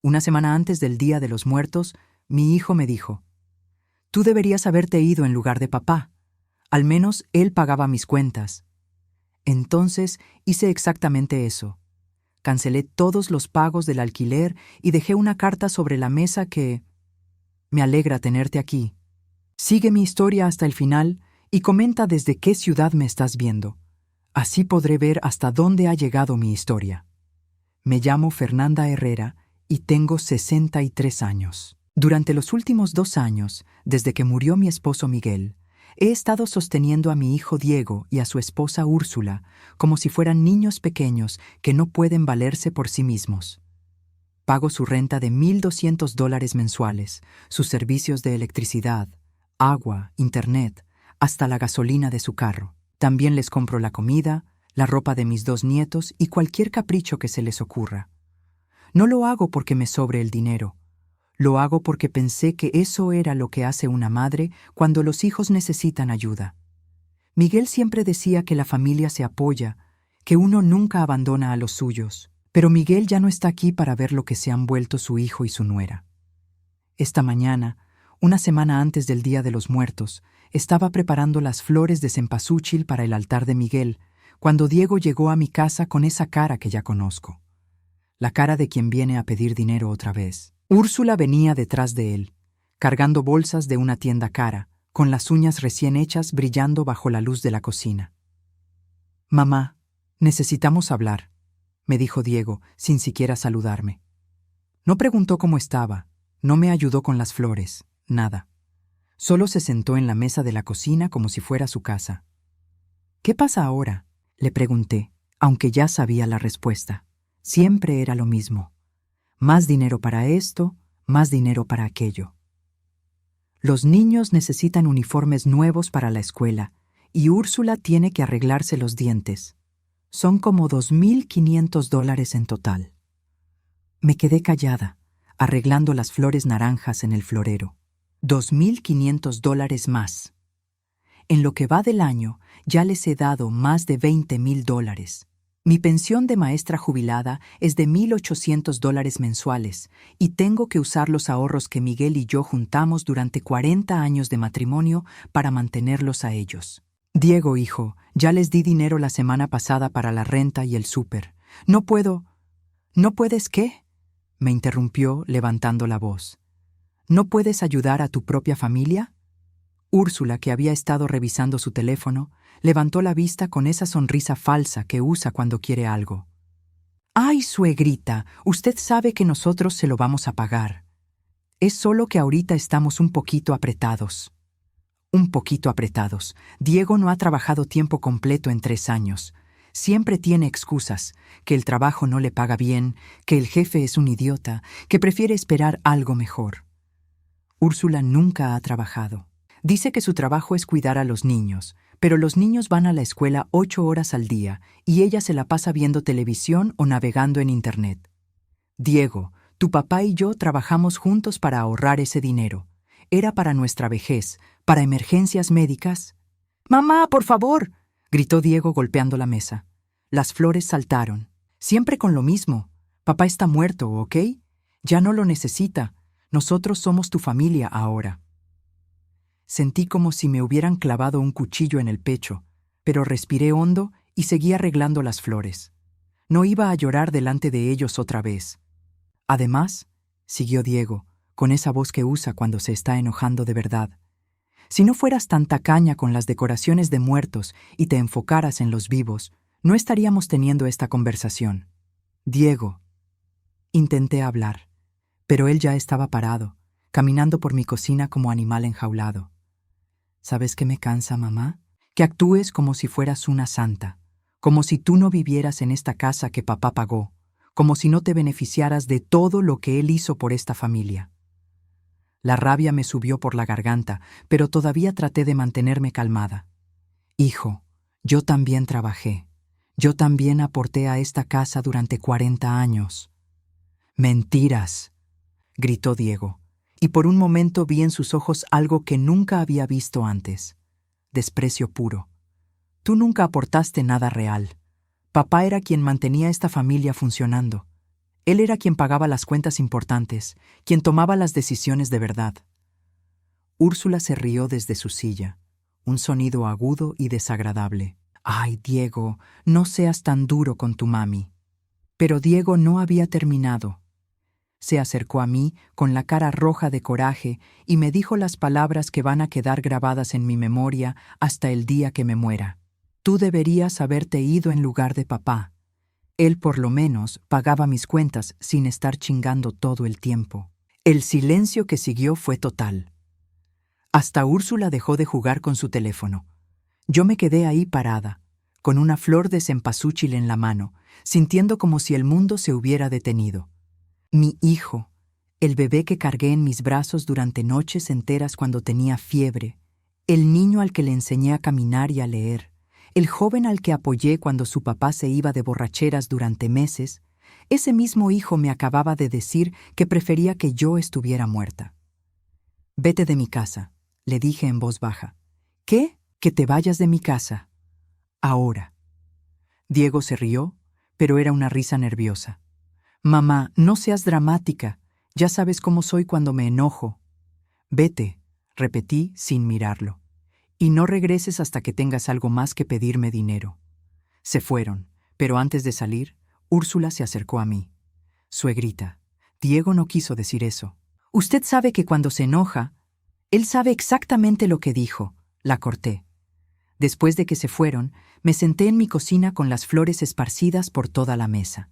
Una semana antes del Día de los Muertos, mi hijo me dijo: «Tú deberías haberte ido en lugar de papá. Al menos él pagaba mis cuentas». Entonces hice exactamente eso. Cancelé todos los pagos del alquiler y dejé una carta sobre la mesa que: «Me alegra tenerte aquí. Sigue mi historia hasta el final y comenta desde qué ciudad me estás viendo. Así podré ver hasta dónde ha llegado mi historia. Me llamo Fernanda Herrera y tengo 63 años. Durante los últimos 2 años, desde que murió mi esposo Miguel, he estado sosteniendo a mi hijo Diego y a su esposa Úrsula como si fueran niños pequeños que no pueden valerse por sí mismos. Pago su renta de $1,200 mensuales, sus servicios de electricidad, agua, internet, hasta la gasolina de su carro. También les compro la comida, la ropa de mis 2 nietos y cualquier capricho que se les ocurra. No lo hago porque me sobre el dinero. Lo hago porque pensé que eso era lo que hace una madre cuando los hijos necesitan ayuda. Miguel siempre decía que la familia se apoya, que uno nunca abandona a los suyos. Pero Miguel ya no está aquí para ver lo que se han vuelto su hijo y su nuera. Esta mañana, una semana antes del Día de los Muertos, estaba preparando las flores de cempasúchil para el altar de Miguel, cuando Diego llegó a mi casa con esa cara que ya conozco. La cara de quien viene a pedir dinero otra vez. Úrsula venía detrás de él, cargando bolsas de una tienda cara, con las uñas recién hechas brillando bajo la luz de la cocina. «Mamá, necesitamos hablar», me dijo Diego, sin siquiera saludarme. No preguntó cómo estaba, no me ayudó con las flores, nada. Solo se sentó en la mesa de la cocina como si fuera su casa. «¿Qué pasa ahora?», le pregunté, aunque ya sabía la respuesta. Siempre era lo mismo. Más dinero para esto, más dinero para aquello. Los niños necesitan uniformes nuevos para la escuela y Úrsula tiene que arreglarse los dientes. Son como $2,500 en total. Me quedé callada, arreglando las flores naranjas en el florero. $2,500 más. En lo que va del año, ya les he dado más de $20,000. Mi pensión de maestra jubilada es de $1,800 mensuales y tengo que usar los ahorros que Miguel y yo juntamos durante 40 años de matrimonio para mantenerlos a ellos. «Diego, hijo, ya les di dinero la semana pasada para la renta y el súper. No puedo». «¿No puedes qué?», me interrumpió levantando la voz. «¿No puedes ayudar a tu propia familia?». Úrsula, que había estado revisando su teléfono, levantó la vista con esa sonrisa falsa que usa cuando quiere algo. «Ay, suegrita, usted sabe que nosotros se lo vamos a pagar. Es solo que ahorita estamos un poquito apretados». Un poquito apretados. Diego no ha trabajado tiempo completo en 3 años. Siempre tiene excusas, que el trabajo no le paga bien, que el jefe es un idiota, que prefiere esperar algo mejor. Úrsula nunca ha trabajado. Dice que su trabajo es cuidar a los niños, pero los niños van a la escuela 8 horas al día y ella se la pasa viendo televisión o navegando en internet. «Diego, tu papá y yo trabajamos juntos para ahorrar ese dinero. Era para nuestra vejez, para emergencias médicas». «Mamá, por favor», gritó Diego golpeando la mesa. Las flores saltaron. «Siempre con lo mismo. Papá está muerto, ¿ok? Ya no lo necesita. Nosotros somos tu familia ahora». Sentí como si me hubieran clavado un cuchillo en el pecho, pero respiré hondo y seguí arreglando las flores. No iba a llorar delante de ellos otra vez. «Además», siguió Diego, con esa voz que usa cuando se está enojando de verdad, «si no fueras tan tacaña con las decoraciones de muertos y te enfocaras en los vivos, no estaríamos teniendo esta conversación». «Diego». Intenté hablar, pero él ya estaba parado, caminando por mi cocina como animal enjaulado. «¿Sabes qué me cansa, mamá? Que actúes como si fueras una santa, como si tú no vivieras en esta casa que papá pagó, como si no te beneficiaras de todo lo que él hizo por esta familia». La rabia me subió por la garganta, pero todavía traté de mantenerme calmada. «Hijo, yo también trabajé. Yo también aporté a esta casa durante 40 años». «Mentiras», gritó Diego, y por un momento vi en sus ojos algo que nunca había visto antes. Desprecio puro. «Tú nunca aportaste nada real. Papá era quien mantenía esta familia funcionando. Él era quien pagaba las cuentas importantes, quien tomaba las decisiones de verdad. Úrsula se rió desde su silla, un sonido agudo y desagradable. «Ay, Diego, no seas tan duro con tu mami». Pero Diego no había terminado. Se acercó a mí con la cara roja de coraje y me dijo las palabras que van a quedar grabadas en mi memoria hasta el día que me muera. «Tú deberías haberte ido en lugar de papá. Él por lo menos pagaba mis cuentas sin estar chingando todo el tiempo». El silencio que siguió fue total. Hasta Úrsula dejó de jugar con su teléfono. Yo me quedé ahí parada, con una flor de cempasúchil en la mano, sintiendo como si el mundo se hubiera detenido. Mi hijo, el bebé que cargué en mis brazos durante noches enteras cuando tenía fiebre, el niño al que le enseñé a caminar y a leer, el joven al que apoyé cuando su papá se iba de borracheras durante meses, ese mismo hijo me acababa de decir que prefería que yo estuviera muerta. «Vete de mi casa», le dije en voz baja. «¿Qué? Que te vayas de mi casa. Ahora». Diego se rió, pero era una risa nerviosa. «Mamá, no seas dramática. Ya sabes cómo soy cuando me enojo». «Vete», repetí sin mirarlo. «Y no regreses hasta que tengas algo más que pedirme dinero». Se fueron, pero antes de salir, Úrsula se acercó a mí. «Suegrita, Diego no quiso decir eso. Usted sabe que cuando se enoja, él sabe exactamente lo que dijo», la corté. Después de que se fueron, me senté en mi cocina con las flores esparcidas por toda la mesa.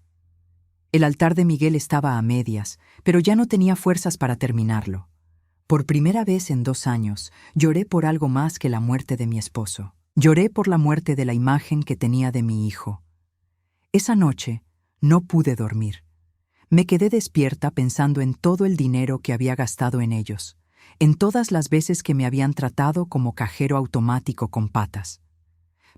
El altar de Miguel estaba a medias, pero ya no tenía fuerzas para terminarlo. Por primera vez en 2 años, lloré por algo más que la muerte de mi esposo. Lloré por la muerte de la imagen que tenía de mi hijo. Esa noche no pude dormir. Me quedé despierta pensando en todo el dinero que había gastado en ellos, en todas las veces que me habían tratado como cajero automático con patas.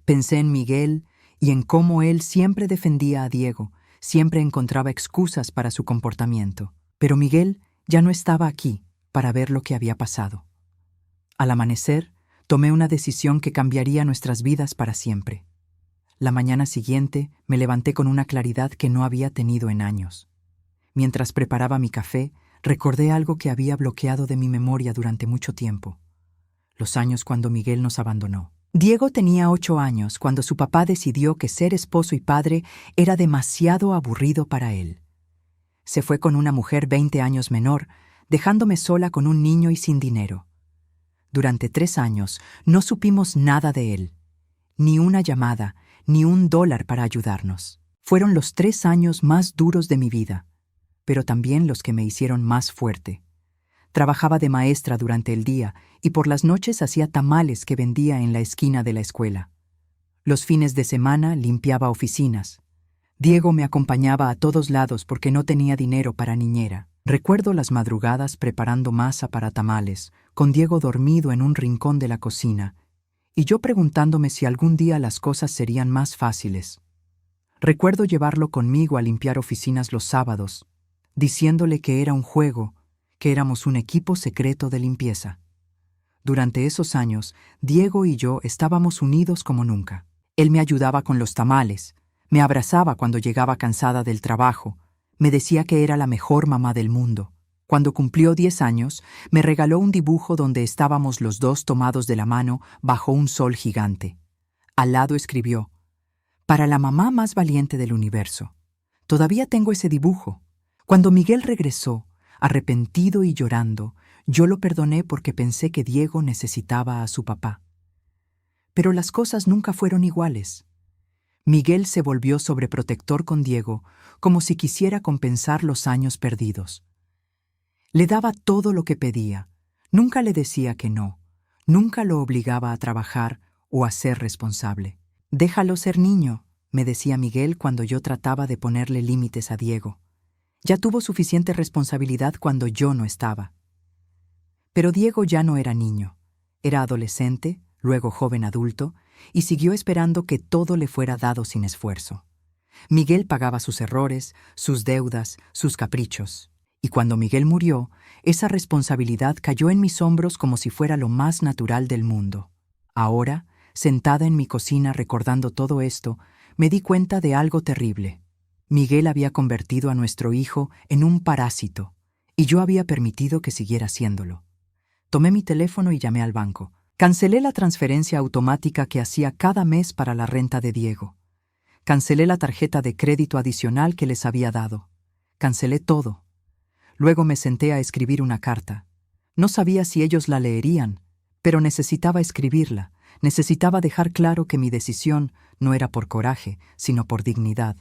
Pensé en Miguel y en cómo él siempre defendía a Diego, siempre encontraba excusas para su comportamiento. Pero Miguel ya no estaba aquí para ver lo que había pasado. Al amanecer, tomé una decisión que cambiaría nuestras vidas para siempre. La mañana siguiente me levanté con una claridad que no había tenido en años. Mientras preparaba mi café, recordé algo que había bloqueado de mi memoria durante mucho tiempo. Los años cuando Miguel nos abandonó. Diego tenía 8 años cuando su papá decidió que ser esposo y padre era demasiado aburrido para él. Se fue con una mujer 20 años menor, dejándome sola con un niño y sin dinero. Durante 3 años no supimos nada de él. Ni una llamada, ni $1 para ayudarnos. Fueron los 3 años más duros de mi vida, pero también los que me hicieron más fuerte. Trabajaba de maestra durante el día y por las noches hacía tamales que vendía en la esquina de la escuela. Los fines de semana limpiaba oficinas. Diego me acompañaba a todos lados porque no tenía dinero para niñera. Recuerdo las madrugadas preparando masa para tamales, con Diego dormido en un rincón de la cocina, y yo preguntándome si algún día las cosas serían más fáciles. Recuerdo llevarlo conmigo a limpiar oficinas los sábados, diciéndole que era un juego, que éramos un equipo secreto de limpieza. Durante esos años, Diego y yo estábamos unidos como nunca. Él me ayudaba con los tamales, me abrazaba cuando llegaba cansada del trabajo, me decía que era la mejor mamá del mundo. Cuando cumplió 10 años, me regaló un dibujo donde estábamos los dos tomados de la mano bajo un sol gigante. Al lado escribió: «Para la mamá más valiente del universo». Todavía tengo ese dibujo. Cuando Miguel regresó, arrepentido y llorando, yo lo perdoné porque pensé que Diego necesitaba a su papá. Pero las cosas nunca fueron iguales. Miguel se volvió sobreprotector con Diego, como si quisiera compensar los años perdidos. Le daba todo lo que pedía, nunca le decía que no, nunca lo obligaba a trabajar o a ser responsable. «Déjalo ser niño», me decía Miguel cuando yo trataba de ponerle límites a Diego. Ya tuvo suficiente responsabilidad cuando yo no estaba. Pero Diego ya no era niño. Era adolescente, luego joven adulto, y siguió esperando que todo le fuera dado sin esfuerzo. Miguel pagaba sus errores, sus deudas, sus caprichos. Y cuando Miguel murió, esa responsabilidad cayó en mis hombros como si fuera lo más natural del mundo. Ahora, sentada en mi cocina recordando todo esto, me di cuenta de algo terrible. Miguel había convertido a nuestro hijo en un parásito, y yo había permitido que siguiera haciéndolo. Tomé mi teléfono y llamé al banco. Cancelé la transferencia automática que hacía cada mes para la renta de Diego. Cancelé la tarjeta de crédito adicional que les había dado. Cancelé todo. Luego me senté a escribir una carta. No sabía si ellos la leerían, pero necesitaba escribirla. Necesitaba dejar claro que mi decisión no era por coraje, sino por dignidad.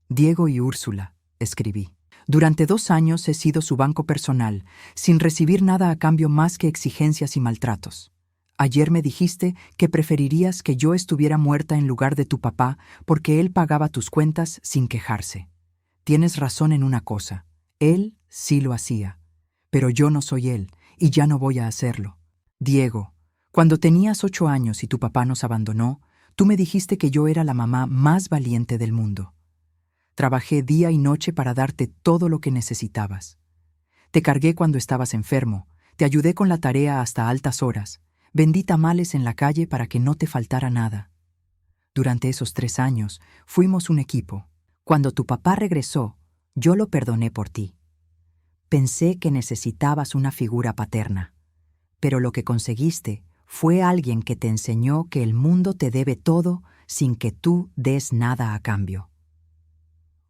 Diego y Úrsula, escribí. Durante 2 años he sido su banco personal, sin recibir nada a cambio más que exigencias y maltratos. Ayer me dijiste que preferirías que yo estuviera muerta en lugar de tu papá porque él pagaba tus cuentas sin quejarse. Tienes razón en una cosa. Él sí lo hacía. Pero yo no soy él, y ya no voy a hacerlo. Diego, cuando tenías 8 años y tu papá nos abandonó, tú me dijiste que yo era la mamá más valiente del mundo. Trabajé día y noche para darte todo lo que necesitabas. Te cargué cuando estabas enfermo, te ayudé con la tarea hasta altas horas, vendí tamales en la calle para que no te faltara nada. Durante esos 3 años fuimos un equipo. Cuando tu papá regresó, yo lo perdoné por ti. Pensé que necesitabas una figura paterna, pero lo que conseguiste fue alguien que te enseñó que el mundo te debe todo sin que tú des nada a cambio.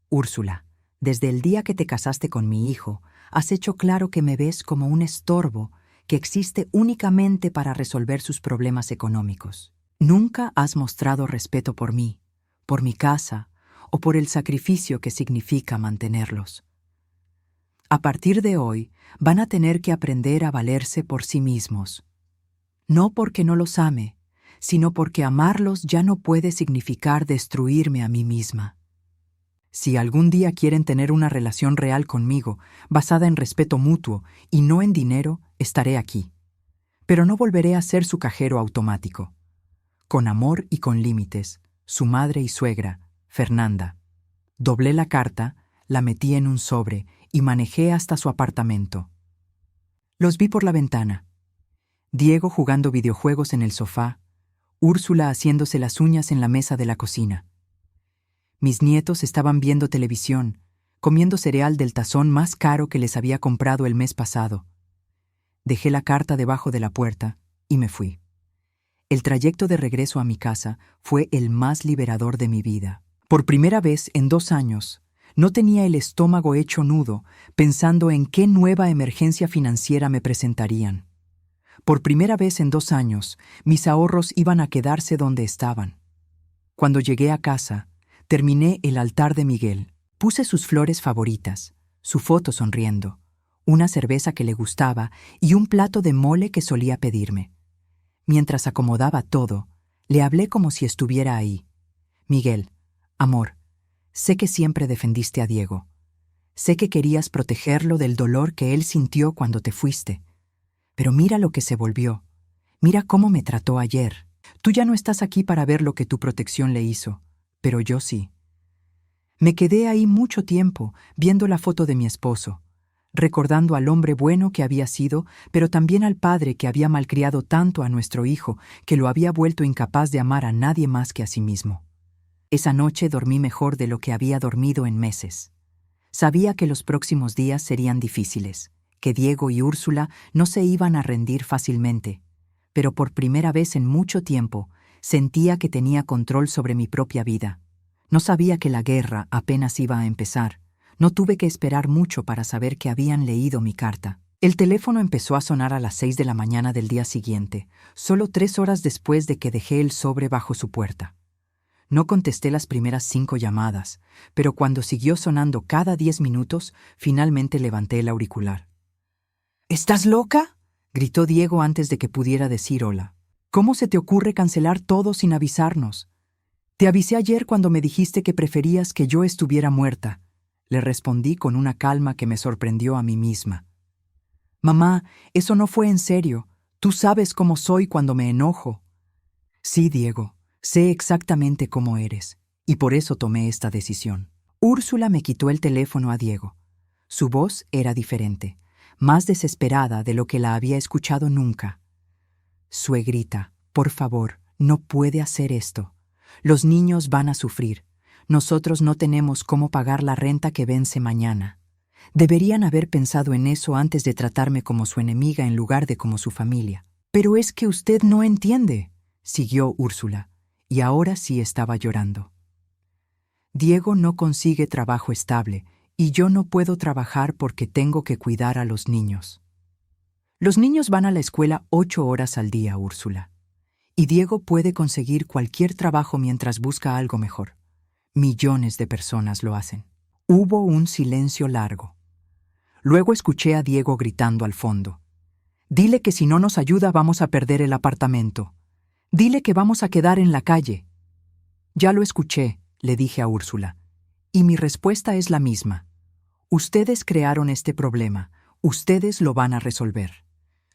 Úrsula, desde el día que te casaste con mi hijo, has hecho claro que me ves como un estorbo que existe únicamente para resolver sus problemas económicos. Nunca has mostrado respeto por mí, por mi casa o por el sacrificio que significa mantenerlos. A partir de hoy, van a tener que aprender a valerse por sí mismos. No porque no los ame, sino porque amarlos ya no puede significar destruirme a mí misma. Si algún día quieren tener una relación real conmigo, basada en respeto mutuo y no en dinero, estaré aquí. Pero no volveré a ser su cajero automático. Con amor y con límites, su madre y suegra, Fernanda. Doblé la carta, la metí en un sobre y manejé hasta su apartamento. Los vi por la ventana. Diego jugando videojuegos en el sofá, Úrsula haciéndose las uñas en la mesa de la cocina. Mis nietos estaban viendo televisión, comiendo cereal del tazón más caro que les había comprado el mes pasado. Dejé la carta debajo de la puerta y me fui. El trayecto de regreso a mi casa fue el más liberador de mi vida. Por primera vez en 2 años, no tenía el estómago hecho nudo pensando en qué nueva emergencia financiera me presentarían. Por primera vez en 2 años, mis ahorros iban a quedarse donde estaban. Cuando llegué a casa, terminé el altar de Miguel. Puse sus flores favoritas, su foto sonriendo, una cerveza que le gustaba y un plato de mole que solía pedirme. Mientras acomodaba todo, le hablé como si estuviera ahí. Miguel, amor, sé que siempre defendiste a Diego. Sé que querías protegerlo del dolor que él sintió cuando te fuiste. Pero mira lo que se volvió. Mira cómo me trató ayer. Tú ya no estás aquí para ver lo que tu protección le hizo, pero yo sí. Me quedé ahí mucho tiempo, viendo la foto de mi esposo, recordando al hombre bueno que había sido, pero también al padre que había malcriado tanto a nuestro hijo, que lo había vuelto incapaz de amar a nadie más que a sí mismo. Esa noche dormí mejor de lo que había dormido en meses. Sabía que los próximos días serían difíciles, que Diego y Úrsula no se iban a rendir fácilmente, pero por primera vez en mucho tiempo sentía que tenía control sobre mi propia vida. No sabía que la guerra apenas iba a empezar. No tuve que esperar mucho para saber que habían leído mi carta. El teléfono empezó a sonar a las 6 de la mañana del día siguiente, solo 3 horas después de que dejé el sobre bajo su puerta. No contesté las primeras 5 llamadas, pero cuando siguió sonando cada 10 minutos, finalmente levanté el auricular. ¿Estás loca?, gritó Diego antes de que pudiera decir hola. ¿Cómo se te ocurre cancelar todo sin avisarnos? Te avisé ayer cuando me dijiste que preferías que yo estuviera muerta. Le respondí con una calma que me sorprendió a mí misma. Mamá, eso no fue en serio. Tú sabes cómo soy cuando me enojo. Sí, Diego, sé exactamente cómo eres, y por eso tomé esta decisión. Úrsula me quitó el teléfono a Diego. Su voz era diferente, más desesperada de lo que la había escuchado nunca. Suegrita, por favor, no puede hacer esto. Los niños van a sufrir. Nosotros no tenemos cómo pagar la renta que vence mañana. Deberían haber pensado en eso antes de tratarme como su enemiga en lugar de como su familia. Pero es que usted no entiende, siguió Úrsula, y ahora sí estaba llorando. Diego no consigue trabajo estable y yo no puedo trabajar porque tengo que cuidar a los niños. Los niños van a la escuela 8 horas al día, Úrsula. Y Diego puede conseguir cualquier trabajo mientras busca algo mejor. Millones de personas lo hacen. Hubo un silencio largo. Luego escuché a Diego gritando al fondo. Dile que si no nos ayuda vamos a perder el apartamento. Dile que vamos a quedar en la calle. Ya lo escuché, le dije a Úrsula. Y mi respuesta es la misma. Ustedes crearon este problema. Ustedes lo van a resolver.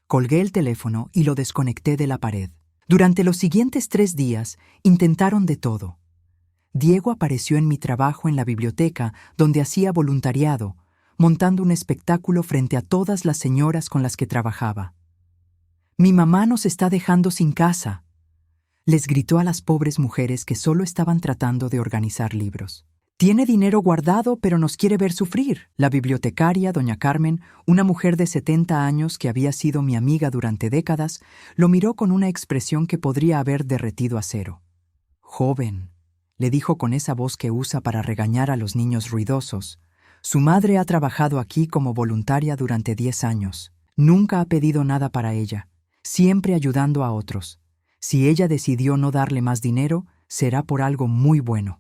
Colgué el teléfono y lo desconecté de la pared. Durante los siguientes 3 días intentaron de todo. Diego apareció en mi trabajo en la biblioteca, donde hacía voluntariado, montando un espectáculo frente a todas las señoras con las que trabajaba. «Mi mamá nos está dejando sin casa», les gritó a las pobres mujeres que solo estaban tratando de organizar libros. «Tiene dinero guardado, pero nos quiere ver sufrir». La bibliotecaria, doña Carmen, una mujer de 70 años que había sido mi amiga durante décadas, lo miró con una expresión que podría haber derretido acero. «Joven», le dijo con esa voz que usa para regañar a los niños ruidosos, «su madre ha trabajado aquí como voluntaria durante 10 años. Nunca ha pedido nada para ella, siempre ayudando a otros. Si ella decidió no darle más dinero, será por algo muy bueno».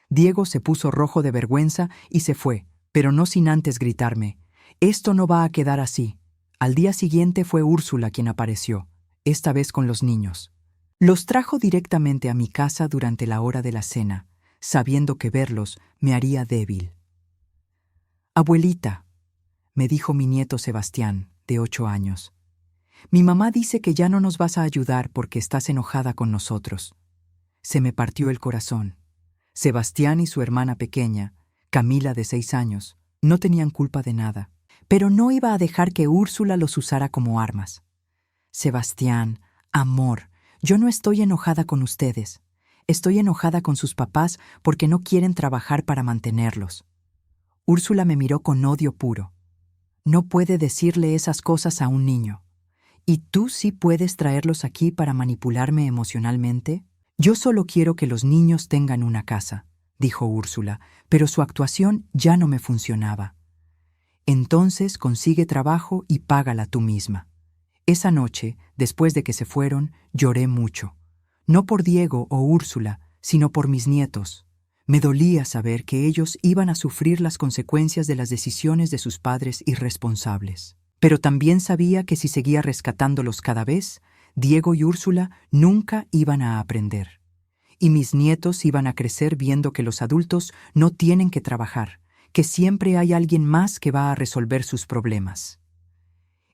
Diego se puso rojo de vergüenza y se fue, pero no sin antes gritarme, «Esto no va a quedar así». Al día siguiente fue Úrsula quien apareció, esta vez con los niños. Los trajo directamente a mi casa durante la hora de la cena, sabiendo que verlos me haría débil. «Abuelita», me dijo mi nieto Sebastián, de 8 años, «mi mamá dice que ya no nos vas a ayudar porque estás enojada con nosotros». Se me partió el corazón. Sebastián y su hermana pequeña, Camila de 6 años, no tenían culpa de nada, pero no iba a dejar que Úrsula los usara como armas. «Sebastián, amor, yo no estoy enojada con ustedes. Estoy enojada con sus papás porque no quieren trabajar para mantenerlos». Úrsula me miró con odio puro. «No puede decirle esas cosas a un niño. ¿Y tú sí puedes traerlos aquí para manipularme emocionalmente? Yo solo quiero que los niños tengan una casa», dijo Úrsula, pero su actuación ya no me funcionaba. «Entonces consigue trabajo y págala tú misma». Esa noche, después de que se fueron, lloré mucho. No por Diego o Úrsula, sino por mis nietos. Me dolía saber que ellos iban a sufrir las consecuencias de las decisiones de sus padres irresponsables. Pero también sabía que si seguía rescatándolos cada vez, Diego y Úrsula nunca iban a aprender. Y mis nietos iban a crecer viendo que los adultos no tienen que trabajar, que siempre hay alguien más que va a resolver sus problemas.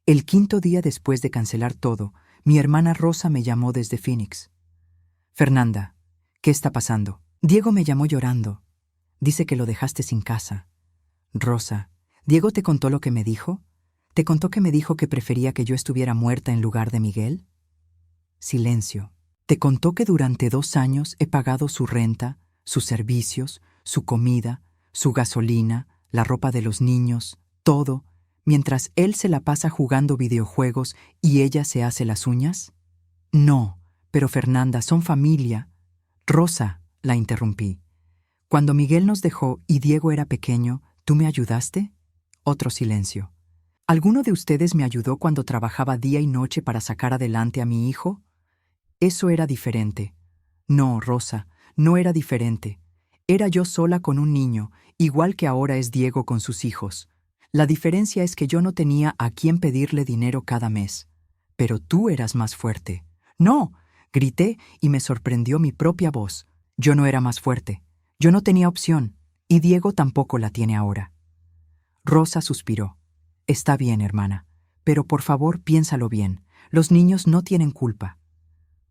El 5.º día después de cancelar todo, mi hermana Rosa me llamó desde Phoenix. «Fernanda, ¿qué está pasando?» «Diego me llamó llorando. Dice que lo dejaste sin casa». «Rosa, ¿Diego te contó lo que me dijo? ¿Te contó que me dijo que prefería que yo estuviera muerta en lugar de Miguel?» Silencio. «¿Te contó que durante 2 años he pagado su renta, sus servicios, su comida, su gasolina, la ropa de los niños, todo, mientras él se la pasa jugando videojuegos y ella se hace las uñas?» «No, pero Fernanda, son familia». «Rosa», la interrumpí, «cuando Miguel nos dejó y Diego era pequeño, ¿tú me ayudaste?» Otro silencio. «¿Alguno de ustedes me ayudó cuando trabajaba día y noche para sacar adelante a mi hijo?» Eso era diferente. No, Rosa, no era diferente. Era yo sola con un niño, igual que ahora es Diego con sus hijos. La diferencia es que yo no tenía a quién pedirle dinero cada mes. Pero tú eras más fuerte. «¡No!», grité y me sorprendió mi propia voz. Yo no era más fuerte. Yo no tenía opción. Y Diego tampoco la tiene ahora. Rosa suspiró. «Está bien, hermana. Pero por favor, piénsalo bien. Los niños no tienen culpa».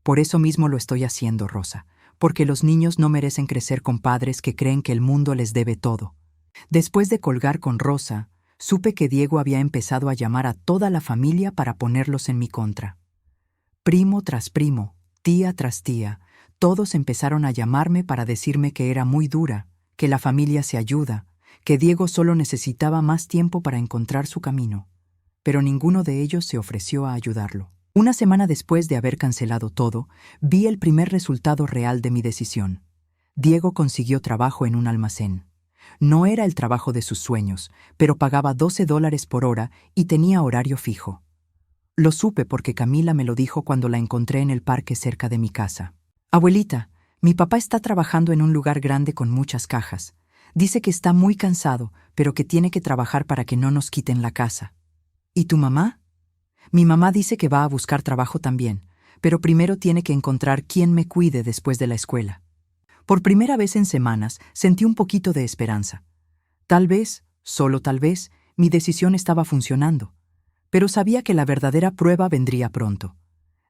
«Por eso mismo lo estoy haciendo, Rosa, porque los niños no merecen crecer con padres que creen que el mundo les debe todo». Después de colgar con Rosa, supe que Diego había empezado a llamar a toda la familia para ponerlos en mi contra. Primo tras primo, tía tras tía, todos empezaron a llamarme para decirme que era muy dura, que la familia se ayuda, que Diego solo necesitaba más tiempo para encontrar su camino, pero ninguno de ellos se ofreció a ayudarlo. Una semana después de haber cancelado todo, vi el primer resultado real de mi decisión. Diego consiguió trabajo en un almacén. No era el trabajo de sus sueños, pero pagaba $12 por hora y tenía horario fijo. Lo supe porque Camila me lo dijo cuando la encontré en el parque cerca de mi casa. Abuelita, mi papá está trabajando en un lugar grande con muchas cajas. Dice que está muy cansado, pero que tiene que trabajar para que no nos quiten la casa. ¿Y tu mamá? Mi mamá dice que va a buscar trabajo también, pero primero tiene que encontrar quién me cuide después de la escuela. Por primera vez en semanas sentí un poquito de esperanza. Tal vez, solo tal vez, mi decisión estaba funcionando. Pero sabía que la verdadera prueba vendría pronto.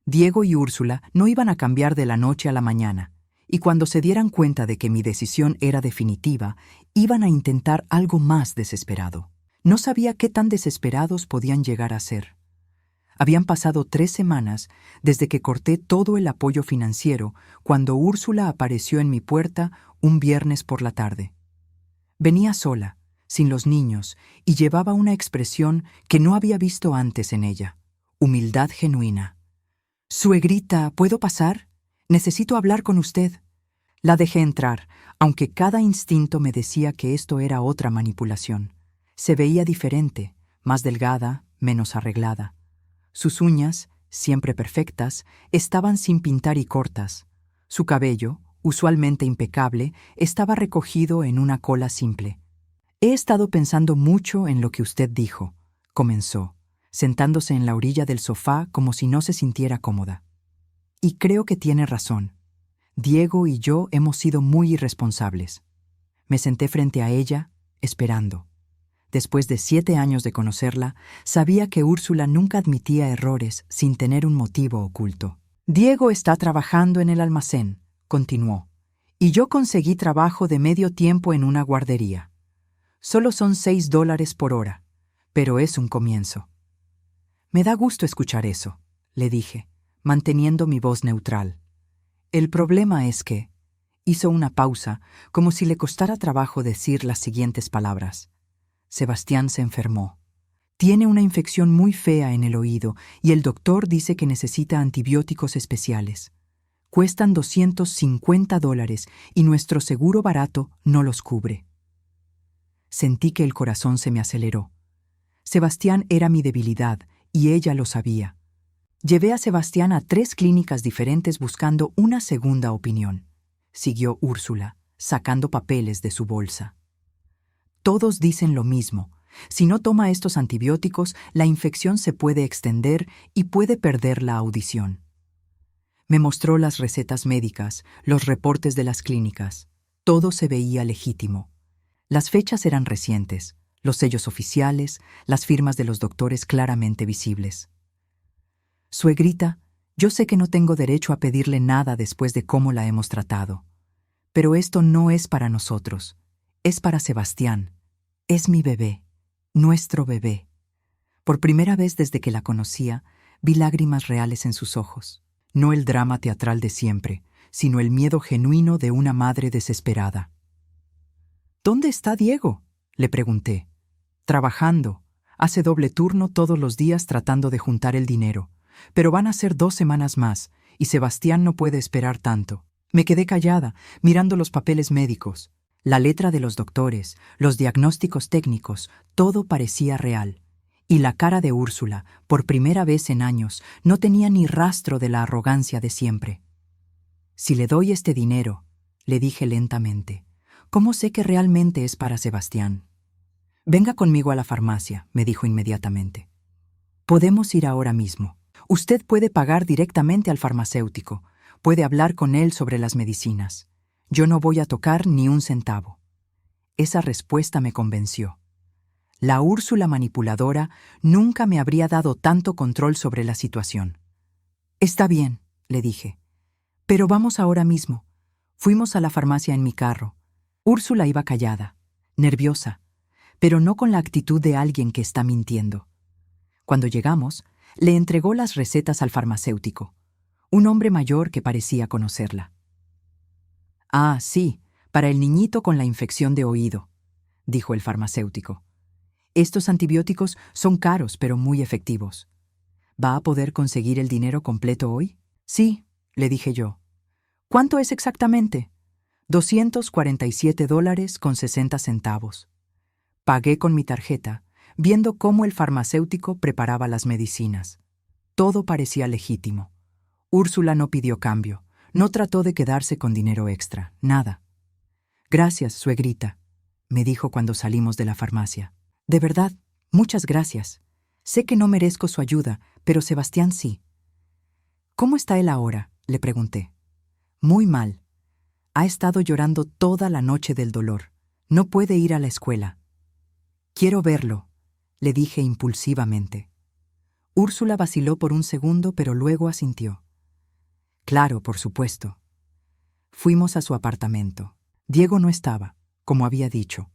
Diego y Úrsula no iban a cambiar de la noche a la mañana, y cuando se dieran cuenta de que mi decisión era definitiva, iban a intentar algo más desesperado. No sabía qué tan desesperados podían llegar a ser. Habían pasado 3 semanas desde que corté todo el apoyo financiero cuando Úrsula apareció en mi puerta un viernes por la tarde. Venía sola, sin los niños, y llevaba una expresión que no había visto antes en ella: humildad genuina. «Suegrita, ¿puedo pasar? Necesito hablar con usted». La dejé entrar, aunque cada instinto me decía que esto era otra manipulación. Se veía diferente, más delgada, menos arreglada. Sus uñas, siempre perfectas, estaban sin pintar y cortas. Su cabello, usualmente impecable, estaba recogido en una cola simple. «He estado pensando mucho en lo que usted dijo», comenzó, sentándose en la orilla del sofá como si no se sintiera cómoda. «Y creo que tiene razón. Diego y yo hemos sido muy irresponsables». Me senté frente a ella, esperando. Después de 7 años de conocerla, sabía que Úrsula nunca admitía errores sin tener un motivo oculto. «Diego está trabajando en el almacén», continuó, «y yo conseguí trabajo de medio tiempo en una guardería. Solo son $6 por hora, pero es un comienzo». «Me da gusto escuchar eso», le dije, manteniendo mi voz neutral. «El problema es que…» Hizo una pausa, como si le costara trabajo decir las siguientes palabras. «Sebastián se enfermó. Tiene una infección muy fea en el oído y el doctor dice que necesita antibióticos especiales. Cuestan $250 y nuestro seguro barato no los cubre». Sentí que el corazón se me aceleró. Sebastián era mi debilidad y ella lo sabía. Llevé a Sebastián a 3 clínicas diferentes buscando una segunda opinión. Siguió Úrsula, sacando papeles de su bolsa. «Todos dicen lo mismo. Si no toma estos antibióticos, la infección se puede extender y puede perder la audición». Me mostró las recetas médicas, los reportes de las clínicas. Todo se veía legítimo. Las fechas eran recientes, los sellos oficiales, las firmas de los doctores claramente visibles. «Suegrita, yo sé que no tengo derecho a pedirle nada después de cómo la hemos tratado. Pero esto no es para nosotros. Es para Sebastián. Es mi bebé, nuestro bebé». Por primera vez desde que la conocía, vi lágrimas reales en sus ojos. No el drama teatral de siempre, sino el miedo genuino de una madre desesperada. «¿Dónde está Diego?», le pregunté. «Trabajando. Hace doble turno todos los días tratando de juntar el dinero. Pero van a ser 2 semanas más, y Sebastián no puede esperar tanto». Me quedé callada, mirando los papeles médicos. La letra de los doctores, los diagnósticos técnicos, todo parecía real. Y la cara de Úrsula, por primera vez en años, no tenía ni rastro de la arrogancia de siempre. «Si le doy este dinero», le dije lentamente, «¿cómo sé que realmente es para Sebastián?». «Venga conmigo a la farmacia», me dijo inmediatamente. «Podemos ir ahora mismo. Usted puede pagar directamente al farmacéutico. Puede hablar con él sobre las medicinas. Yo no voy a tocar ni un centavo». Esa respuesta me convenció. La Úrsula manipuladora nunca me habría dado tanto control sobre la situación. «Está bien», le dije. «Pero vamos ahora mismo». Fuimos a la farmacia en mi carro. Úrsula iba callada, nerviosa, pero no con la actitud de alguien que está mintiendo. Cuando llegamos, le entregó las recetas al farmacéutico, un hombre mayor que parecía conocerla. «Ah, sí, Para el niñito con la infección de oído, dijo el farmacéutico. Estos antibióticos son caros pero muy efectivos. ¿Va a poder conseguir el dinero completo hoy? Sí, le dije yo. ¿Cuánto es exactamente? $247.60. Pagué con mi tarjeta, viendo cómo el farmacéutico preparaba las medicinas. Todo parecía legítimo. Úrsula no pidió cambio, no trató de quedarse con dinero extra, nada. Gracias, suegrita, me dijo cuando salimos de la farmacia. De verdad, muchas gracias. Sé que no merezco su ayuda, pero Sebastián sí. ¿Cómo está él ahora?, le pregunté. Muy mal. Ha estado llorando toda la noche del dolor. No puede ir a la escuela. Quiero verlo, le dije impulsivamente. Úrsula vaciló por un segundo, pero luego asintió. Claro, por supuesto. Fuimos a su apartamento. Diego no estaba, como había dicho.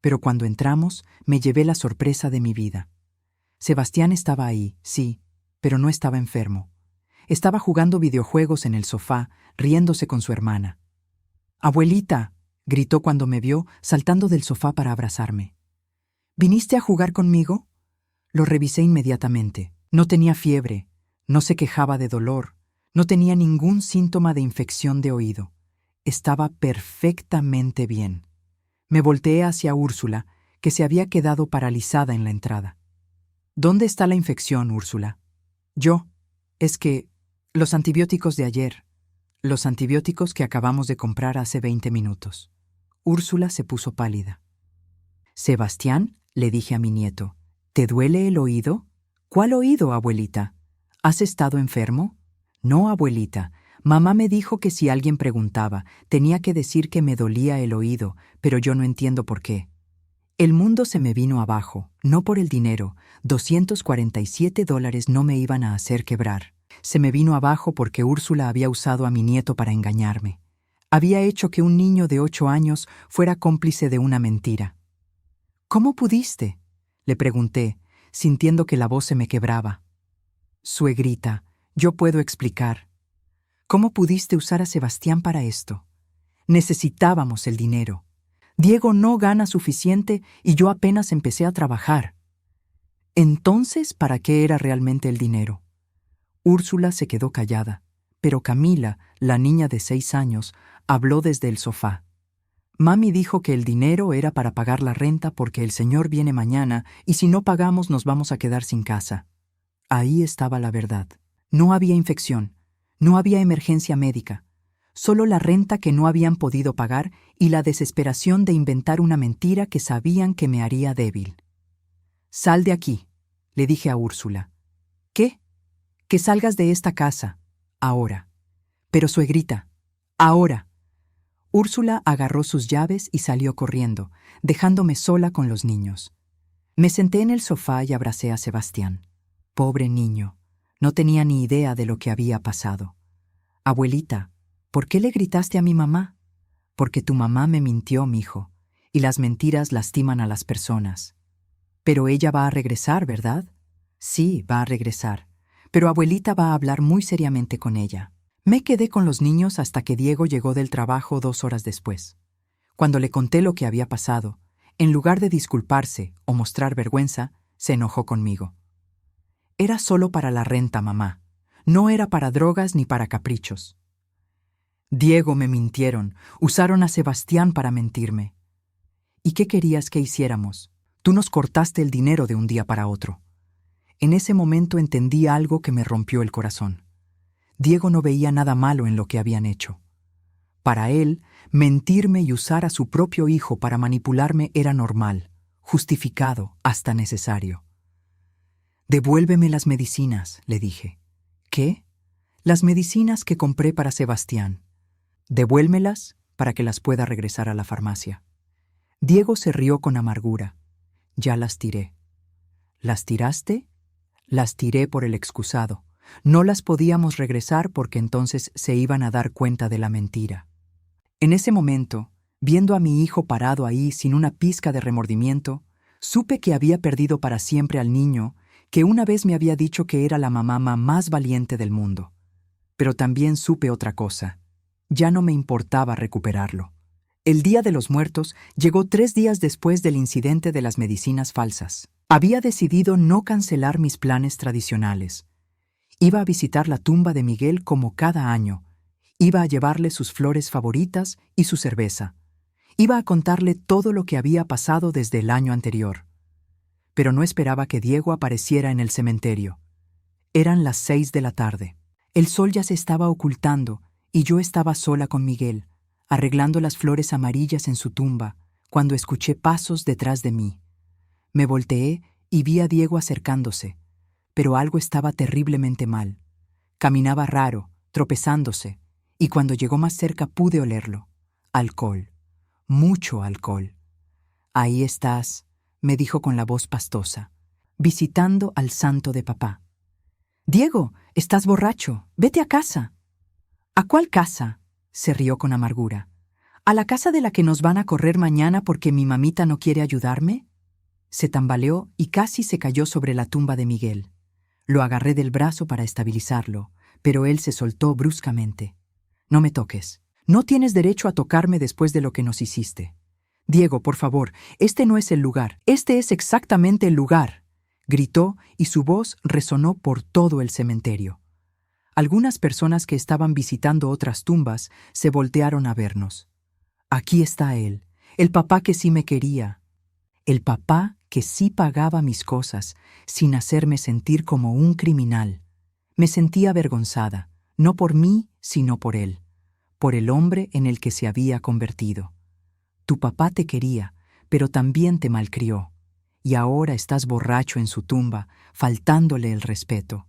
Pero cuando entramos, me llevé la sorpresa de mi vida. Sebastián estaba ahí, sí, pero no estaba enfermo. Estaba jugando videojuegos en el sofá, riéndose con su hermana. «¡Abuelita!», gritó cuando me vio, saltando del sofá para abrazarme. «¿Viniste a jugar conmigo?». Lo revisé inmediatamente. No tenía fiebre, no se quejaba de dolor, no tenía ningún síntoma de infección de oído. Estaba perfectamente bien. Me volteé hacia Úrsula, que se había quedado paralizada en la entrada. «¿Dónde está la infección, Úrsula?». «Yo. Es que los antibióticos de ayer. Los antibióticos que acabamos de comprar hace 20 minutos». Úrsula se puso pálida. «Sebastián», le dije a mi nieto, «¿te duele el oído?». «¿Cuál oído, abuelita? ¿Has estado enfermo?». «No, abuelita. Mamá me dijo que si alguien preguntaba, tenía que decir que me dolía el oído, pero yo no entiendo por qué». El mundo se me vino abajo, no por el dinero. $247 no me iban a hacer quebrar. Se me vino abajo porque Úrsula había usado a mi nieto para engañarme. Había hecho que un niño de 8 años fuera cómplice de una mentira. «¿Cómo pudiste?», le pregunté, sintiendo que la voz se me quebraba. «Suegrita, yo puedo explicar. ¿Cómo pudiste usar a Sebastián para esto? Necesitábamos el dinero. Diego no gana suficiente y yo apenas empecé a trabajar». Entonces, ¿para qué era realmente el dinero? Úrsula se quedó callada, pero Camila, la niña de 6 años, habló desde el sofá. Mami dijo que el dinero era para pagar la renta porque el señor viene mañana y si no pagamos nos vamos a quedar sin casa. Ahí estaba la verdad. No había infección, no había emergencia médica, solo la renta que no habían podido pagar y la desesperación de inventar una mentira que sabían que me haría débil. «Sal de aquí», le dije a Úrsula. «¿Qué?». «Que salgas de esta casa, ahora». «Pero, suegrita, ahora». Úrsula agarró sus llaves y salió corriendo, dejándome sola con los niños. Me senté en el sofá y abracé a Sebastián. Pobre niño, no tenía ni idea de lo que había pasado. «Abuelita, ¿por qué le gritaste a mi mamá?». «Porque tu mamá me mintió, mijo, y las mentiras lastiman a las personas». «Pero ella va a regresar, ¿verdad?». «Sí, va a regresar, pero abuelita va a hablar muy seriamente con ella». Me quedé con los niños hasta que Diego llegó del trabajo 2 horas después. Cuando le conté lo que había pasado, en lugar de disculparse o mostrar vergüenza, se enojó conmigo. «Era solo para la renta, mamá. No era para drogas ni para caprichos». «Diego, me mintieron. Usaron a Sebastián para mentirme». «¿Y qué querías que hiciéramos? Tú nos cortaste el dinero de un día para otro». En ese momento entendí algo que me rompió el corazón. Diego no veía nada malo en lo que habían hecho. Para él, mentirme y usar a su propio hijo para manipularme era normal, justificado, hasta necesario. «Devuélveme las medicinas», le dije. «¿Qué?». «Las medicinas que compré para Sebastián. Devuélmelas para que las pueda regresar a la farmacia». Diego se rió con amargura. «Ya las tiré». «¿Las tiraste?». «Las tiré por el excusado. No las podíamos regresar porque entonces se iban a dar cuenta de la mentira». En ese momento, viendo a mi hijo parado ahí sin una pizca de remordimiento, supe que había perdido para siempre al niño que una vez me había dicho que era la mamá más valiente del mundo. Pero también supe otra cosa. Ya no me importaba recuperarlo. El Día de los Muertos llegó 3 días después del incidente de las medicinas falsas. Había decidido no cancelar mis planes tradicionales. Iba a visitar la tumba de Miguel como cada año. Iba a llevarle sus flores favoritas y su cerveza. Iba a contarle todo lo que había pasado desde el año anterior. Pero no esperaba que Diego apareciera en el cementerio. Eran las 6 de la tarde. El sol ya se estaba ocultando y yo estaba sola con Miguel, arreglando las flores amarillas en su tumba, cuando escuché pasos detrás de mí. Me volteé y vi a Diego acercándose, pero algo estaba terriblemente mal. Caminaba raro, tropezándose, y cuando llegó más cerca pude olerlo. Alcohol. Mucho alcohol. «Ahí estás», me dijo con la voz pastosa, visitando al santo de papá. «Diego, estás borracho. Vete a casa». «¿A cuál casa?», se rió con amargura. «¿A la casa de la que nos van a correr mañana porque mi mamita no quiere ayudarme?». Se tambaleó y casi se cayó sobre la tumba de Miguel. Lo agarré del brazo para estabilizarlo, pero él se soltó bruscamente. «No me toques. No tienes derecho a tocarme después de lo que nos hiciste. Diego, por favor, este no es el lugar. Este es exactamente el lugar», gritó y su voz resonó por todo el cementerio. Algunas personas que estaban visitando otras tumbas se voltearon a vernos. Aquí está él, el papá que sí me quería. El papá que sí pagaba mis cosas, sin hacerme sentir como un criminal. Me sentía avergonzada, no por mí, sino por él, por el hombre en el que se había convertido. Tu papá te quería, pero también te malcrió, y ahora estás borracho en su tumba, faltándole el respeto.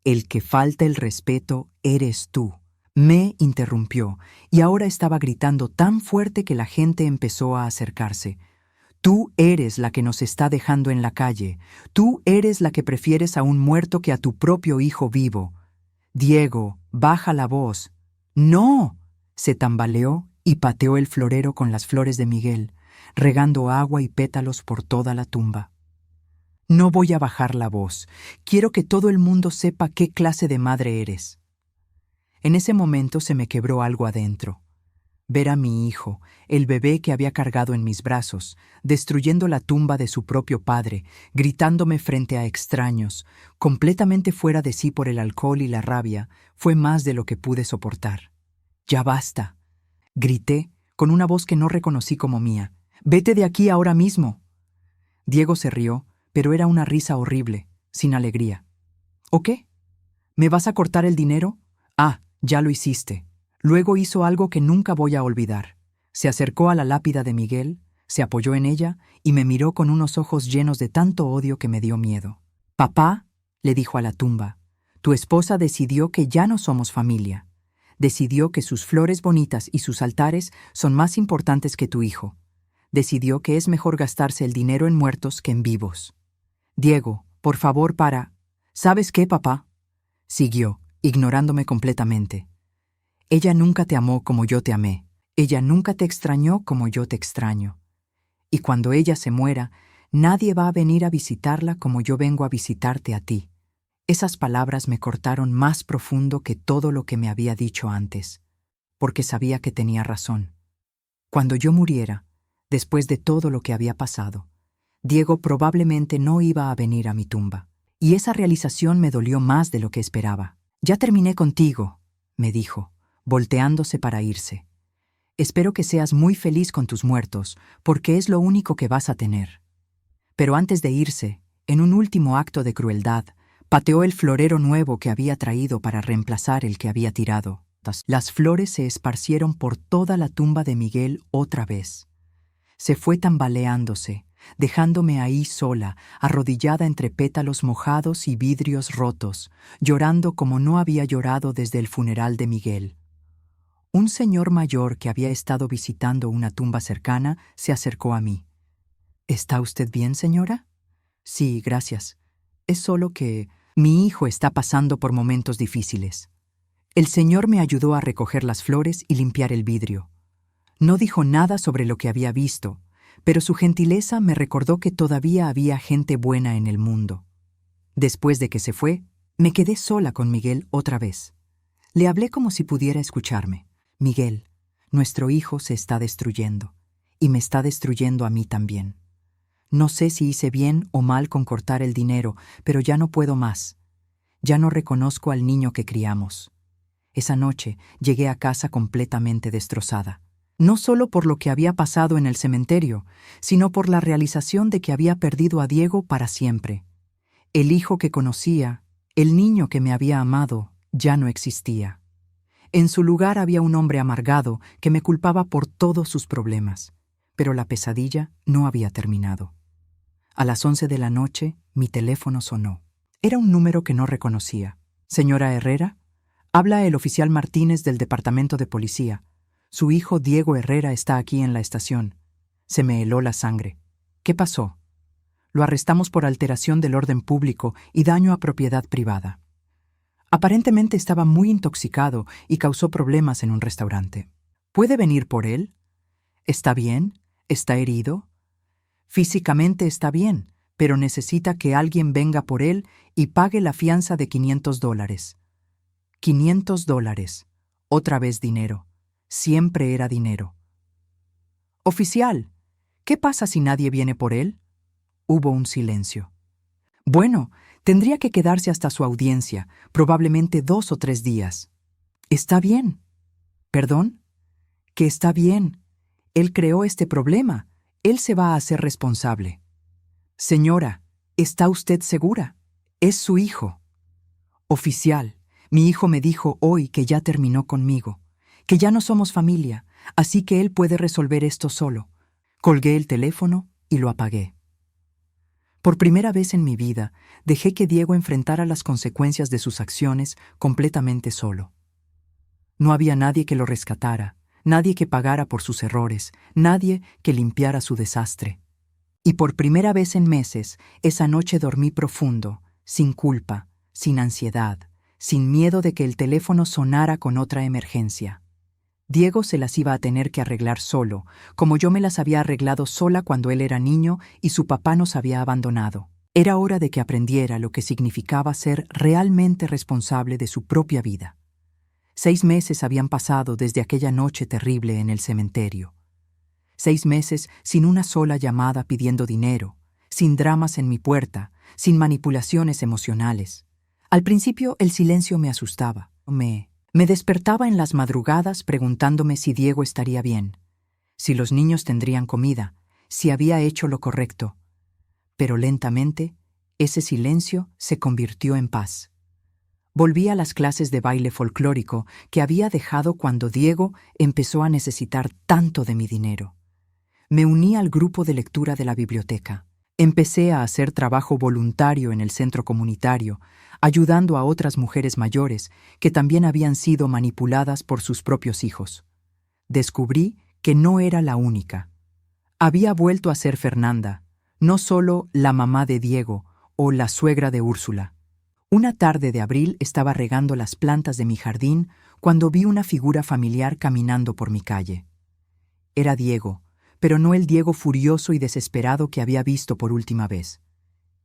«El que falta el respeto eres tú», me interrumpió, y ahora estaba gritando tan fuerte que la gente empezó a acercarse. «Tú eres la que nos está dejando en la calle. Tú eres la que prefieres a un muerto que a tu propio hijo vivo. Diego, baja la voz». «¡No!», se tambaleó y pateó el florero con las flores de Miguel, regando agua y pétalos por toda la tumba. «No voy a bajar la voz. Quiero que todo el mundo sepa qué clase de madre eres». En ese momento se me quebró algo adentro. Ver a mi hijo, el bebé que había cargado en mis brazos, destruyendo la tumba de su propio padre, gritándome frente a extraños, completamente fuera de sí por el alcohol y la rabia, fue más de lo que pude soportar. «¡Ya basta!», grité, con una voz que no reconocí como mía. «¡Vete de aquí ahora mismo!». Diego se rió, pero era una risa horrible, sin alegría. «¿O qué? ¿Me vas a cortar el dinero? Ah, ya lo hiciste». Luego hizo algo que nunca voy a olvidar. Se acercó a la lápida de Miguel, se apoyó en ella y me miró con unos ojos llenos de tanto odio que me dio miedo. «Papá», le dijo a la tumba, «tu esposa decidió que ya no somos familia. Decidió que sus flores bonitas y sus altares son más importantes que tu hijo. Decidió que es mejor gastarse el dinero en muertos que en vivos. Diego, por favor, para». «¿Sabes qué, papá?», siguió, ignorándome completamente. «Ella nunca te amó como yo te amé. Ella nunca te extrañó como yo te extraño. Y cuando ella se muera, nadie va a venir a visitarla como yo vengo a visitarte a ti». Esas palabras me cortaron más profundo que todo lo que me había dicho antes, porque sabía que tenía razón. Cuando yo muriera, después de todo lo que había pasado, Diego probablemente no iba a venir a mi tumba. Y esa realización me dolió más de lo que esperaba. «Ya terminé contigo», me dijo, volteándose para irse. «Espero que seas muy feliz con tus muertos, porque es lo único que vas a tener». Pero antes de irse, en un último acto de crueldad, pateó el florero nuevo que había traído para reemplazar el que había tirado. Las flores se esparcieron por toda la tumba de Miguel otra vez. Se fue tambaleándose, dejándome ahí sola, arrodillada entre pétalos mojados y vidrios rotos, llorando como no había llorado desde el funeral de Miguel. Un señor mayor que había estado visitando una tumba cercana se acercó a mí. «¿Está usted bien, señora?». «Sí, gracias. Es solo que mi hijo está pasando por momentos difíciles». El señor me ayudó a recoger las flores y limpiar el vidrio. No dijo nada sobre lo que había visto, pero su gentileza me recordó que todavía había gente buena en el mundo. Después de que se fue, me quedé sola con Miguel otra vez. Le hablé como si pudiera escucharme. «Miguel, Nuestro hijo se está destruyendo, y me está destruyendo a mí también. No sé si hice bien o mal con cortar el dinero, pero ya no puedo más. Ya no reconozco al niño que criamos. Esa noche llegué a casa completamente destrozada. No solo por lo que había pasado en el cementerio, sino por la realización de que había perdido a Diego para siempre. El hijo que conocía, el niño que me había amado, ya no existía. En su lugar había un hombre amargado que me culpaba por todos sus problemas, pero la pesadilla no había terminado. A las 11 de la noche, mi teléfono sonó. Era un número que no reconocía. «Señora Herrera, habla el oficial Martínez del Departamento de Policía. Su hijo Diego Herrera está aquí en la estación». Se me heló la sangre. «¿Qué pasó?» «Lo arrestamos por alteración del orden público y daño a propiedad privada. Aparentemente estaba muy intoxicado y causó problemas en un restaurante. ¿Puede venir por él? ¿Está bien? ¿Está herido?» «Físicamente está bien, pero necesita que alguien venga por él y pague la fianza de $500. $500. Otra vez dinero. Siempre era dinero. «Oficial, ¿qué pasa si nadie viene por él?» Hubo un silencio. «Bueno, tendría que quedarse hasta su audiencia, probablemente 2 o 3 días. «Está bien». «¿Perdón?» «Que está bien. Él creó este problema. Él se va a hacer responsable». «Señora, ¿está usted segura? Es su hijo». «Oficial, mi hijo me dijo hoy que ya terminó conmigo, que ya no somos familia, así que él puede resolver esto solo». Colgué el teléfono y lo apagué. Por primera vez en mi vida, dejé que Diego enfrentara las consecuencias de sus acciones completamente solo. No había nadie que lo rescatara, nadie que pagara por sus errores, nadie que limpiara su desastre. Y por primera vez en meses, esa noche dormí profundo, sin culpa, sin ansiedad, sin miedo de que el teléfono sonara con otra emergencia. Diego se las iba a tener que arreglar solo, como yo me las había arreglado sola cuando él era niño y su papá nos había abandonado. Era hora de que aprendiera lo que significaba ser realmente responsable de su propia vida. 6 meses habían pasado desde aquella noche terrible en el cementerio. 6 meses sin una sola llamada pidiendo dinero, sin dramas en mi puerta, sin manipulaciones emocionales. Al principio el silencio me asustaba. Me despertaba en las madrugadas preguntándome si Diego estaría bien, si los niños tendrían comida, si había hecho lo correcto. Pero lentamente, ese silencio se convirtió en paz. Volví a las clases de baile folclórico que había dejado cuando Diego empezó a necesitar tanto de mi dinero. Me uní al grupo de lectura de la biblioteca. Empecé a hacer trabajo voluntario en el centro comunitario, ayudando a otras mujeres mayores que también habían sido manipuladas por sus propios hijos. Descubrí que no era la única. Había vuelto a ser Fernanda, no solo la mamá de Diego o la suegra de Úrsula. Una tarde de abril estaba regando las plantas de mi jardín cuando vi una figura familiar caminando por mi calle. Era Diego, pero no el Diego furioso y desesperado que había visto por última vez.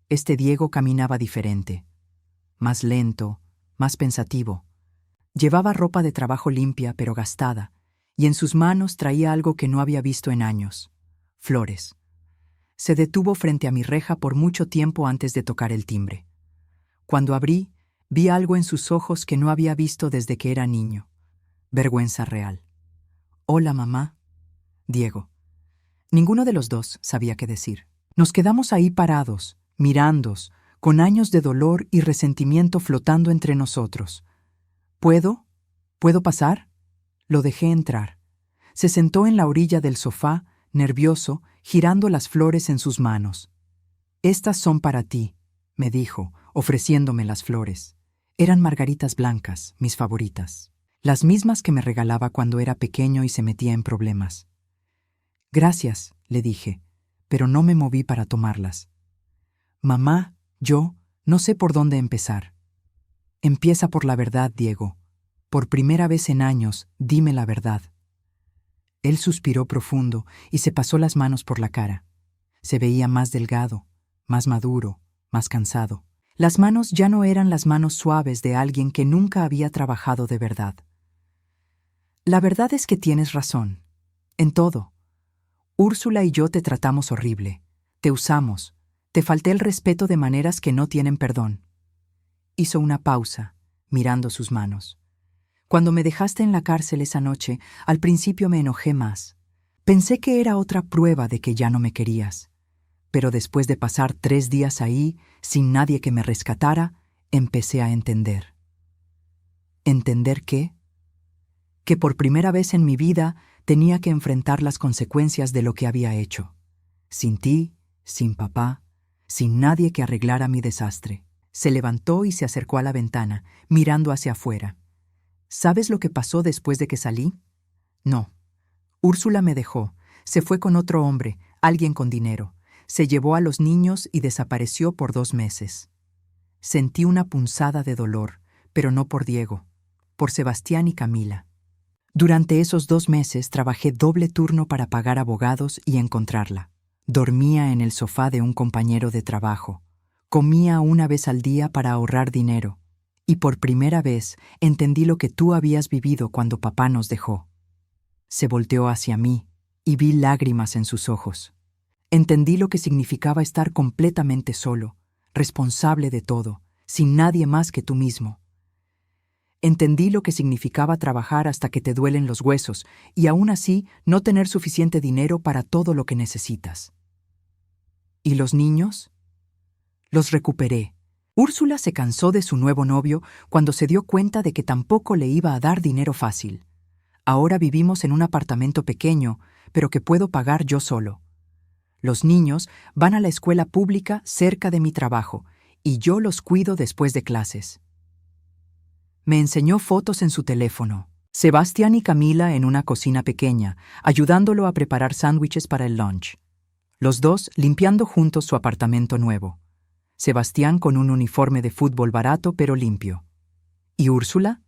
Este Diego caminaba diferente, más lento, más pensativo. Llevaba ropa de trabajo limpia pero gastada, y en sus manos traía algo que no había visto en años: flores. Se detuvo frente a mi reja por mucho tiempo antes de tocar el timbre. Cuando abrí, vi algo en sus ojos que no había visto desde que era niño: vergüenza real. «Hola, mamá». «Diego». Ninguno de los dos sabía qué decir. Nos quedamos ahí parados, mirándos, con años de dolor y resentimiento flotando entre nosotros. ¿Puedo? ¿Puedo pasar? Lo dejé entrar. Se sentó en la orilla del sofá, nervioso, girando las flores en sus manos. «Estas son para ti», me dijo, ofreciéndome las flores. Eran margaritas blancas, mis favoritas, las mismas que me regalaba cuando era pequeño y se metía en problemas. «Gracias», le dije, pero no me moví para tomarlas. «Mamá, yo no sé por dónde empezar». «Empieza por la verdad, Diego. Por primera vez en años, dime la verdad». Él suspiró profundo y se pasó las manos por la cara. Se veía más delgado, más maduro, más cansado. Las manos ya no eran las manos suaves de alguien que nunca había trabajado de verdad. La verdad es que tienes razón. En todo. Úrsula y yo te tratamos horrible. Te usamos. Te falté el respeto de maneras que no tienen perdón. Hizo una pausa, mirando sus manos. Cuando me dejaste en la cárcel esa noche, al principio me enojé más. Pensé que era otra prueba de que ya no me querías. Pero después de pasar 3 días ahí, sin nadie que me rescatara, empecé a entender. ¿Entender qué? Que por primera vez en mi vida tenía que enfrentar las consecuencias de lo que había hecho. Sin ti, sin papá, sin nadie que arreglara mi desastre. Se levantó y se acercó a la ventana, mirando hacia afuera. ¿Sabes lo que pasó después de que salí? No. Úrsula me dejó. Se fue con otro hombre, alguien con dinero. Se llevó a los niños y desapareció por 2 meses. Sentí una punzada de dolor, pero no por Diego, por Sebastián y Camila. Durante esos 2 meses trabajé doble turno para pagar abogados y encontrarla. Dormía en el sofá de un compañero de trabajo. Comía 1 vez al día para ahorrar dinero. Y por primera vez entendí lo que tú habías vivido cuando papá nos dejó. Se volteó hacia mí y vi lágrimas en sus ojos. Entendí lo que significaba estar completamente solo, responsable de todo, sin nadie más que tú mismo. Entendí lo que significaba trabajar hasta que te duelen los huesos y aún así no tener suficiente dinero para todo lo que necesitas. ¿Y los niños? Los recuperé. Úrsula se cansó de su nuevo novio cuando se dio cuenta de que tampoco le iba a dar dinero fácil. Ahora vivimos en un apartamento pequeño, pero que puedo pagar yo solo. Los niños van a la escuela pública cerca de mi trabajo y yo los cuido después de clases. Me enseñó fotos en su teléfono. Sebastián y Camila en una cocina pequeña, ayudándolo a preparar sándwiches para el lunch. Los dos limpiando juntos su apartamento nuevo. Sebastián con un uniforme de fútbol barato pero limpio. ¿Y Úrsula?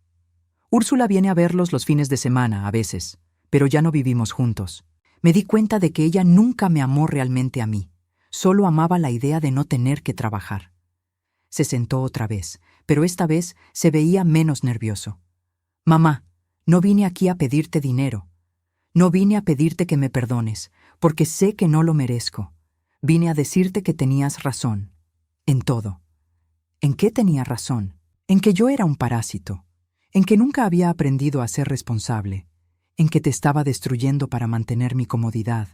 Úrsula viene a verlos los fines de semana, a veces, pero ya no vivimos juntos. Me di cuenta de que ella nunca me amó realmente a mí. Solo amaba la idea de no tener que trabajar. Se sentó otra vez, pero esta vez se veía menos nervioso. Mamá, no vine aquí a pedirte dinero. No vine a pedirte que me perdones, porque sé que no lo merezco. Vine a decirte que tenías razón. En todo. ¿En qué tenía razón? En que yo era un parásito. En que nunca había aprendido a ser responsable. En que te estaba destruyendo para mantener mi comodidad.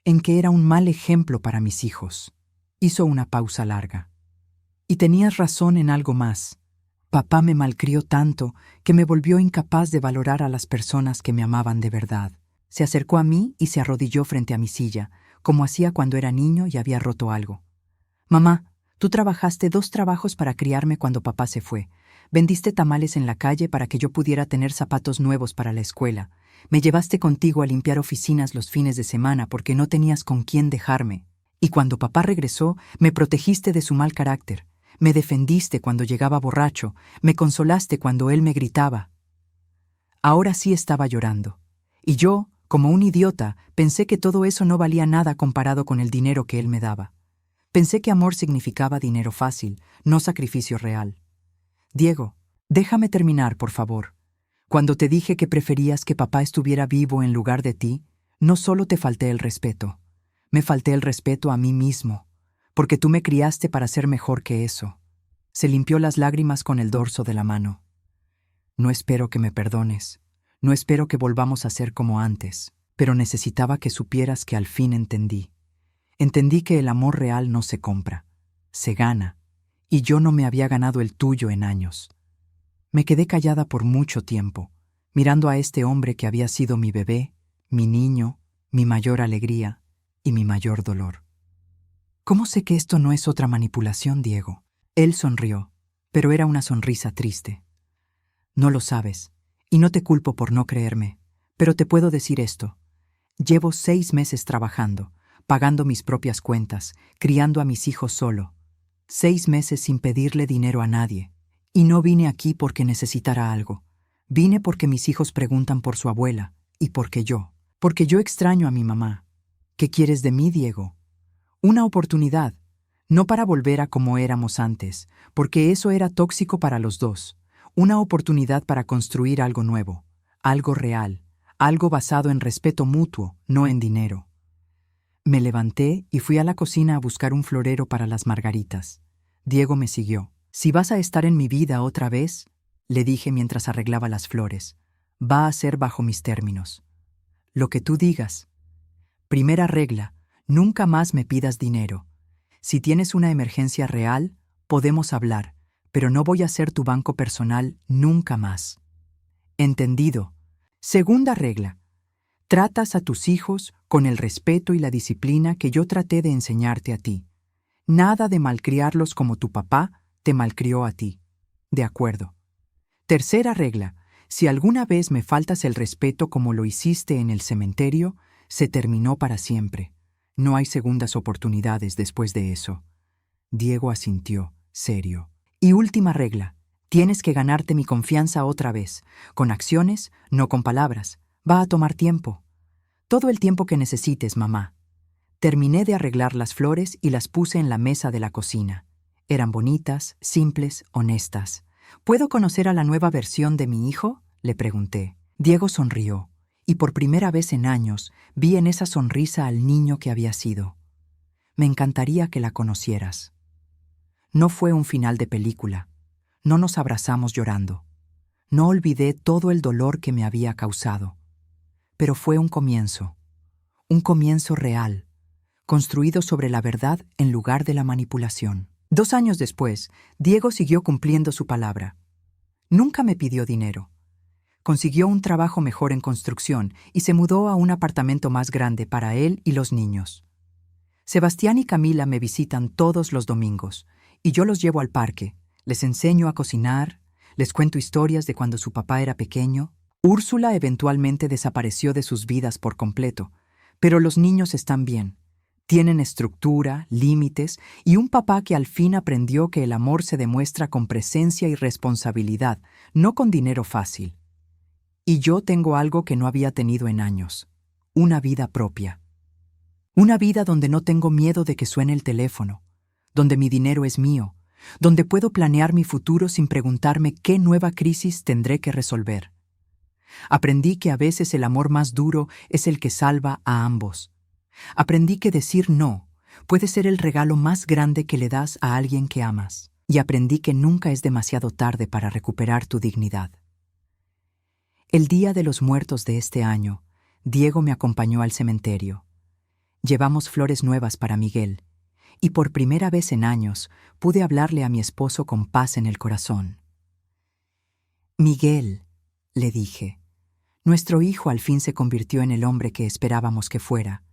En que era un mal ejemplo para mis hijos. Hizo una pausa larga. Y tenías razón en algo más. Papá me malcrió tanto que me volvió incapaz de valorar a las personas que me amaban de verdad. Se acercó a mí y se arrodilló frente a mi silla, como hacía cuando era niño y había roto algo. Mamá, tú trabajaste 2 trabajos para criarme cuando papá se fue. Vendiste tamales en la calle para que yo pudiera tener zapatos nuevos para la escuela. Me llevaste contigo a limpiar oficinas los fines de semana porque no tenías con quién dejarme. Y cuando papá regresó, me protegiste de su mal carácter. Me defendiste cuando llegaba borracho, me consolaste cuando él me gritaba. Ahora sí estaba llorando. Y yo, como un idiota, pensé que todo eso no valía nada comparado con el dinero que él me daba. Pensé que amor significaba dinero fácil, no sacrificio real. Diego, déjame terminar, por favor. Cuando te dije que preferías que papá estuviera vivo en lugar de ti, no solo te falté el respeto, me falté el respeto a mí mismo. Porque tú me criaste para ser mejor que eso. Se limpió las lágrimas con el dorso de la mano. No espero que me perdones. No espero que volvamos a ser como antes. Pero necesitaba que supieras que al fin entendí. Entendí que el amor real no se compra. Se gana. Y yo no me había ganado el tuyo en años. Me quedé callada por mucho tiempo, mirando a este hombre que había sido mi bebé, mi niño, mi mayor alegría y mi mayor dolor. ¿Cómo sé que esto no es otra manipulación, Diego? Él sonrió, pero era una sonrisa triste. No lo sabes, y no te culpo por no creerme, pero te puedo decir esto. Llevo 6 meses trabajando, pagando mis propias cuentas, criando a mis hijos solo. 6 meses sin pedirle dinero a nadie. Y no vine aquí porque necesitara algo. Vine porque mis hijos preguntan por su abuela, y porque yo extraño a mi mamá. ¿Qué quieres de mí, Diego? Una oportunidad, no para volver a como éramos antes, porque eso era tóxico para los dos. Una oportunidad para construir algo nuevo, algo real, algo basado en respeto mutuo, no en dinero. Me levanté y fui a la cocina a buscar un florero para las margaritas. Diego me siguió. «Si vas a estar en mi vida otra vez», le dije mientras arreglaba las flores, «va a ser bajo mis términos. Lo que tú digas. Primera regla, nunca más me pidas dinero. Si tienes una emergencia real, podemos hablar, pero no voy a ser tu banco personal nunca más». «Entendido». Segunda regla, tratas a tus hijos con el respeto y la disciplina que yo traté de enseñarte a ti. Nada de malcriarlos como tu papá te malcrió a ti. ¿De acuerdo? Tercera regla, si alguna vez me faltas el respeto como lo hiciste en el cementerio, se terminó para siempre. No hay segundas oportunidades después de eso. Diego asintió, serio. Y última regla, tienes que ganarte mi confianza otra vez, con acciones, no con palabras. Va a tomar tiempo. Todo el tiempo que necesites, mamá. Terminé de arreglar las flores y las puse en la mesa de la cocina. Eran bonitas, simples, honestas. ¿Puedo conocer a la nueva versión de mi hijo?, le pregunté. Diego sonrió, y por primera vez en años vi en esa sonrisa al niño que había sido. Me encantaría que la conocieras. No fue un final de película. No nos abrazamos llorando. No olvidé todo el dolor que me había causado. Pero fue un comienzo real, construido sobre la verdad en lugar de la manipulación. 2 años después, Diego siguió cumpliendo su palabra. Nunca me pidió dinero. Consiguió un trabajo mejor en construcción y se mudó a un apartamento más grande para él y los niños. Sebastián y Camila me visitan todos los domingos, y yo los llevo al parque, les enseño a cocinar, les cuento historias de cuando su papá era pequeño. Úrsula eventualmente desapareció de sus vidas por completo, pero los niños están bien. Tienen estructura, límites y un papá que al fin aprendió que el amor se demuestra con presencia y responsabilidad, no con dinero fácil. Y yo tengo algo que no había tenido en años: una vida propia. Una vida donde no tengo miedo de que suene el teléfono, donde mi dinero es mío, donde puedo planear mi futuro sin preguntarme qué nueva crisis tendré que resolver. Aprendí que a veces el amor más duro es el que salva a ambos. Aprendí que decir no puede ser el regalo más grande que le das a alguien que amas. Y aprendí que nunca es demasiado tarde para recuperar tu dignidad. El Día de los Muertos de este año, Diego me acompañó al cementerio. Llevamos flores nuevas para Miguel, y por primera vez en años pude hablarle a mi esposo con paz en el corazón. «Miguel», le dije, «nuestro hijo al fin se convirtió en el hombre que esperábamos que fuera.